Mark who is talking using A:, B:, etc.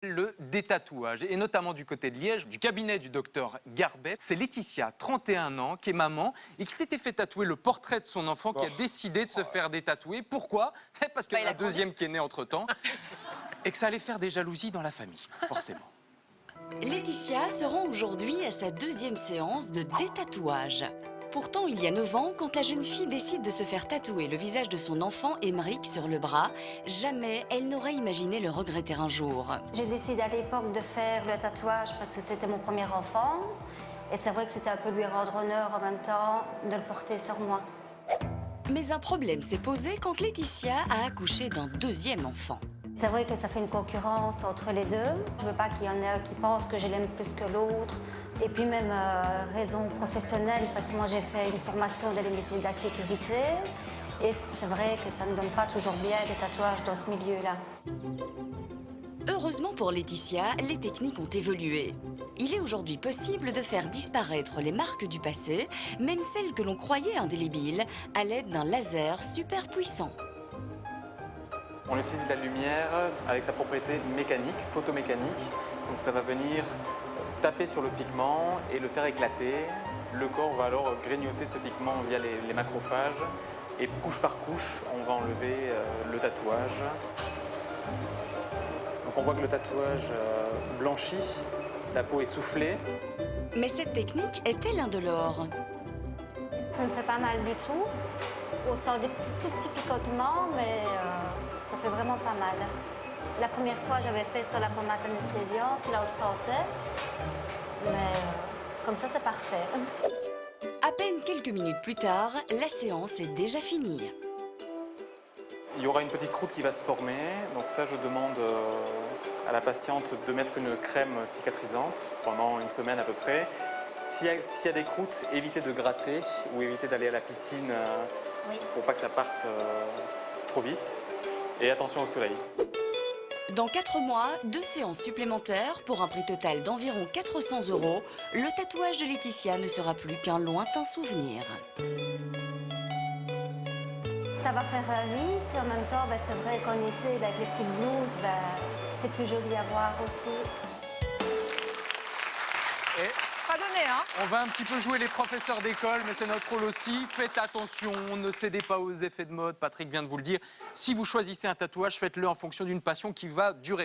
A: Le détatouage, et notamment du côté de Liège, du cabinet du docteur Garbet. C'est Laetitia, 31 ans, qui est maman et qui s'était fait tatouer le portrait de son enfant, qui a décidé de se faire détatouer. Pourquoi? Parce qu'il y a la deuxième qui est née entre-temps et que ça allait faire des jalousies dans la famille, forcément.
B: Laetitia se rend aujourd'hui à sa deuxième séance de détatouage. Pourtant, il y a 9 ans, quand la jeune fille décide de se faire tatouer le visage de son enfant Émeric sur le bras, jamais elle n'aurait imaginé le regretter un jour.
C: J'ai décidé à l'époque de faire le tatouage parce que c'était mon premier enfant. Et c'est vrai que c'était un peu lui rendre honneur en même temps de le porter sur moi.
B: Mais un problème s'est posé quand Laetitia a accouché d'un deuxième enfant.
C: C'est vrai que ça fait une concurrence entre les deux. Je veux pas qu'il y en ait un qui pense que je l'aime plus que l'autre. Et puis même raison professionnelle, parce que moi j'ai fait une formation de de la sécurité. Et c'est vrai que ça ne donne pas toujours bien des tatouages dans ce milieu-là.
B: Heureusement pour Laetitia, les techniques ont évolué. Il est aujourd'hui possible de faire disparaître les marques du passé, même celles que l'on croyait indélébiles, à l'aide d'un laser super puissant.
D: On utilise la lumière avec sa propriété mécanique, photomécanique. Donc ça va venir taper sur le pigment et le faire éclater. Le corps va alors grignoter ce pigment via les macrophages. Et couche par couche, on va enlever le tatouage. Donc on voit que le tatouage blanchit, la peau est soufflée.
B: Mais cette technique est-elle indolore?
C: Ça ne fait pas mal du tout. On sent des tout petits picotements, mais ça fait vraiment pas mal. La première fois, j'avais fait sur la pommade anesthésiante, là on le sentait. Mais comme ça, c'est parfait.
B: À peine quelques minutes plus tard, la séance est déjà finie.
D: Il y aura une petite croûte qui va se former. Donc ça, je demande à la patiente de mettre une crème cicatrisante pendant une semaine à peu près. S'il y a des croûtes, évitez de gratter ou évitez d'aller à la piscine pour pas que ça parte trop vite. Et attention au soleil.
B: Dans 4 mois, 2 séances supplémentaires pour un prix total d'environ 400 €, le tatouage de Laetitia ne sera plus qu'un lointain souvenir.
C: Ça va faire vite. En même temps, c'est vrai qu'en été, avec les petites blouses, c'est plus joli à voir aussi.
A: Et
E: Pas donné, hein?
A: on va un petit peu jouer les professeurs d'école, mais c'est notre rôle aussi. Faites attention, ne cédez pas aux effets de mode. Patrick vient de vous le dire. Si vous choisissez un tatouage, faites-le en fonction d'une passion qui va durer.